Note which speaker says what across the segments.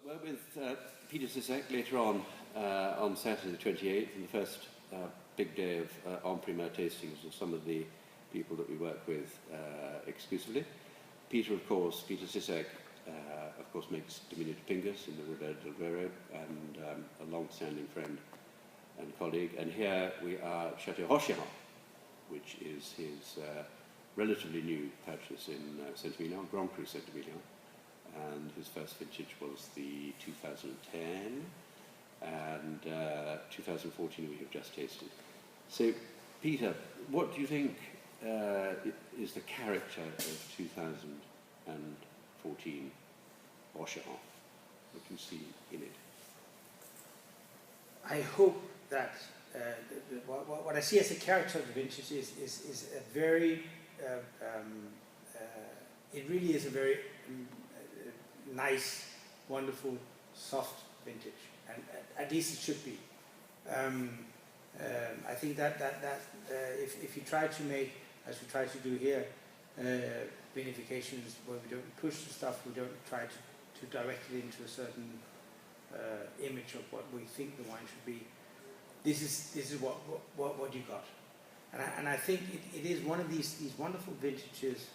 Speaker 1: We're with Peter Sisseck later on Saturday the 28th, and the first big day of en primeur tastings of some of the people that we work with exclusively. Peter Sisseck, of course, makes diminutive pingus in the Ribera del Duero, and a long-standing friend and colleague. And here we are at Château Rocheyron, which is his relatively new purchase in Saint-Emilion, Grand Cru Saint-Emilion. And his first vintage was the 2010, and 2014 we have just tasted. So, Peter, what do you think is the character of 2014 Rocheyron? What do you see in it?
Speaker 2: I hope that what I see as a character of the vintage is a very, it really is a very nice, wonderful, soft vintage, and at least it should be. I think that if you try to make, as we try to do here, vinifications where we don't push the stuff, we don't try to direct it into a certain image of what we think the wine should be. This is what you got, and I think it is one of these wonderful vintages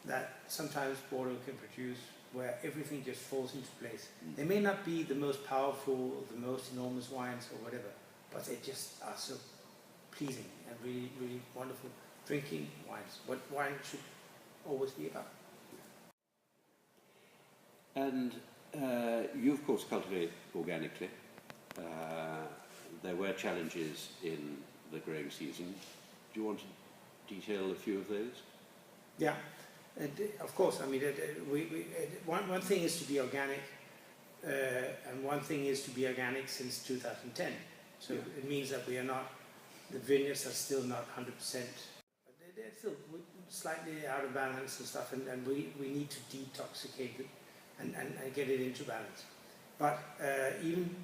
Speaker 2: that sometimes Bordeaux can produce, where everything just falls into place. They may not be the most powerful, or the most enormous wines or whatever, but they just are so pleasing and really, really wonderful drinking wines. What wine should always be about.
Speaker 1: And you, of course, cultivate organically. There were challenges in the growing season. Do you want to detail a few of those?
Speaker 2: Yeah. Of course, I mean, one thing is to be organic, and one thing is to be organic since 2010. So yeah. It means that we are not, the vineyards are still not 100%, but they're still slightly out of balance and stuff, and we need to detoxicate it and get it into balance. But even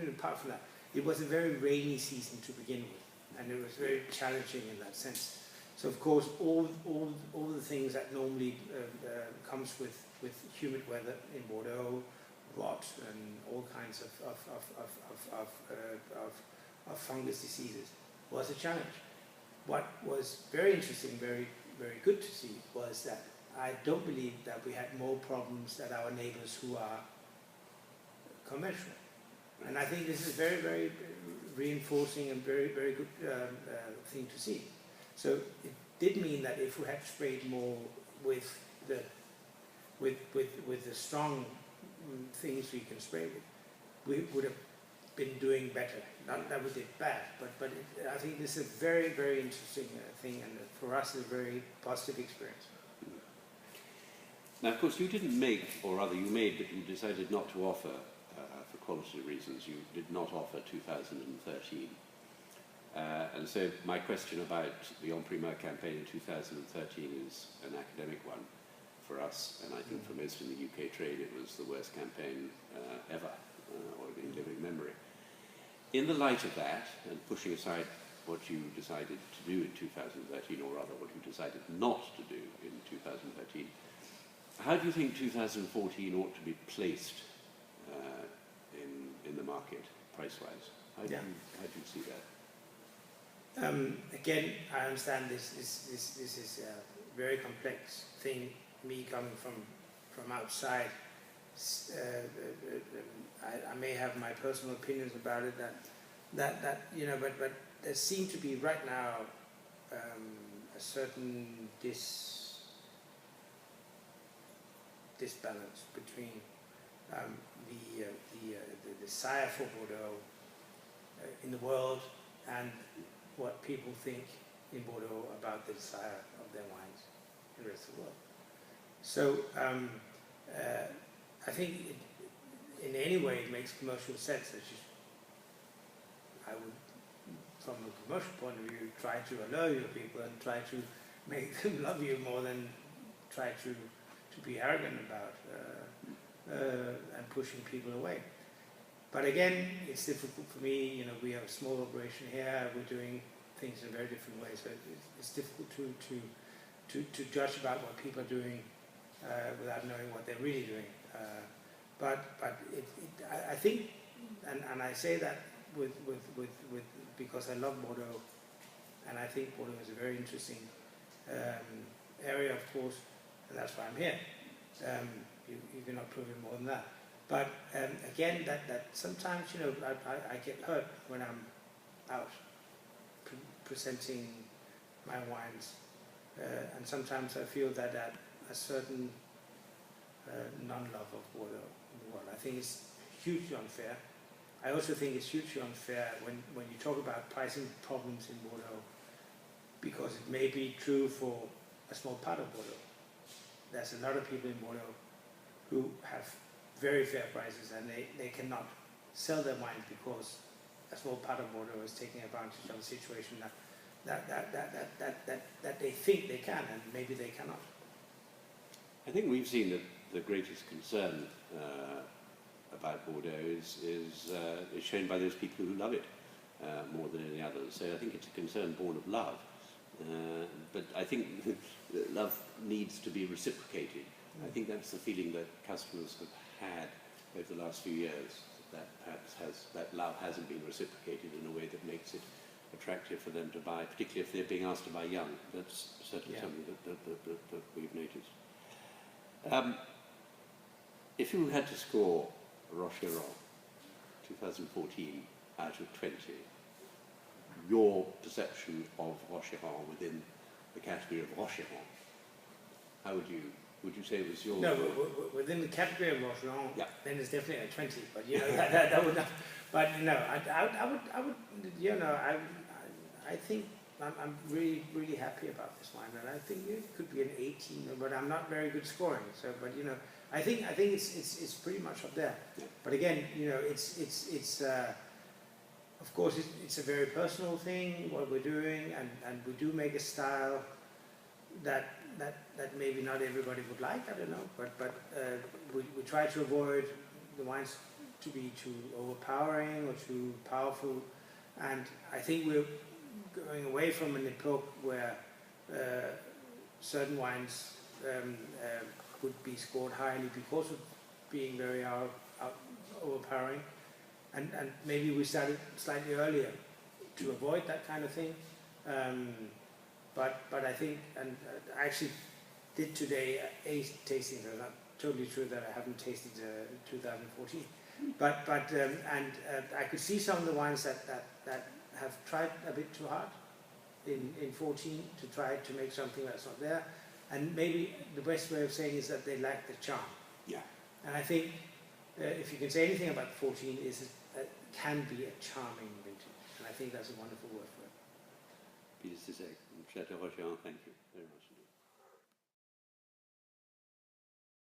Speaker 2: apart from that, it was a very rainy season to begin with, and it was very challenging in that sense. So of course, all the things that normally comes with humid weather in Bordeaux, rot and all kinds of fungus diseases was a challenge. What was very interesting, very good to see, was that I don't believe that we had more problems than our neighbors who are conventional. And I think this is very, very reinforcing and very good thing to see. So it did mean that if we had sprayed more with the strong things we can spray with, we would have been doing better. Not that we did bad, but I think this is a very, very interesting thing, and for us, it's a very positive experience.
Speaker 1: Now, of course, you didn't make, or rather you made, but you decided not to offer, for quality reasons, you did not offer 2013. And so my question about the en primeur campaign in 2013 is an academic one for us, and I think for most in the UK trade it was the worst campaign ever, or in living memory. In the light of that, and pushing aside what you decided to do in 2013, or rather what you decided not to do in 2013, how do you think 2014 ought to be placed in the market, price-wise? How do you see that?
Speaker 2: Again, I understand this is a very complex thing. Me coming from outside, I may have my personal opinions about it. That you know, but there seems to be right now a certain disbalance between the desire for Bordeaux in the world and what people think in Bordeaux about the desire of their wines in the rest of the world. So I think in any way it makes commercial sense that I would, from a commercial point of view, try to allure your people and try to make them love you more than try to be arrogant about and pushing people away. But again, it's difficult for me. You know, we have a small operation here. We're doing things in very different ways. So it's difficult to judge about what people are doing without knowing what they're really doing. But I think, and I say that with because I love Bordeaux, and I think Bordeaux is a very interesting area, of course, and that's why I'm here. You cannot prove it more than that. But again, that sometimes, you know, I get hurt when I'm out presenting my wines, and sometimes I feel that a certain non-love of Bordeaux in the world. I think it's hugely unfair. I also think it's hugely unfair when you talk about pricing problems in Bordeaux, because it may be true for a small part of Bordeaux. There's a lot of people in Bordeaux who have very fair prices, and they cannot sell their wines because a small part of Bordeaux is taking advantage of a situation that they think they can, and maybe they cannot.
Speaker 1: I think we've seen that the greatest concern about Bordeaux is shown by those people who love it more than any others. So I think it's a concern born of love. But I think love needs to be reciprocated. I think that's the feeling that customers have had over the last few years, that perhaps that love hasn't been reciprocated in a way that makes it attractive for them to buy, particularly if they're being asked to buy young. That's certainly something that we've noticed. If you had to score Rocheyron 2014 out of 20, your perception of Rocheyron within the category of Rocheyron, how would you say it was your?
Speaker 2: No, within the category of Rocheyron,
Speaker 1: yeah,
Speaker 2: then it's definitely a 20. But you know that would not. But no, I would. You know, I think I'm really happy about this wine, and I think it could be an 18. But I'm not very good scoring. So, but you know, I think it's pretty much up there.
Speaker 1: Yeah.
Speaker 2: But again, you know, it's of course it's a very personal thing what we're doing, and we do make a style that maybe not everybody would like. I don't know, but we try to avoid the wines to be too overpowering or too powerful, and I think we're going away from an epoch where certain wines would be scored highly because of being very overpowering, and maybe we started slightly earlier to avoid that kind of thing. But I think, and I actually did today a tasting. It's not totally true that I haven't tasted 2014, but I could see some of the wines that have tried a bit too hard in 14 to try to make something that's not there, and maybe the best way of saying is that they lack the charm.
Speaker 1: Yeah. And I
Speaker 2: think if you can say anything about 14 is that it can be a charming vintage, and I think that's a wonderful word for it.
Speaker 1: Peter Sisseck from Château Rocheyron, thank you very much indeed.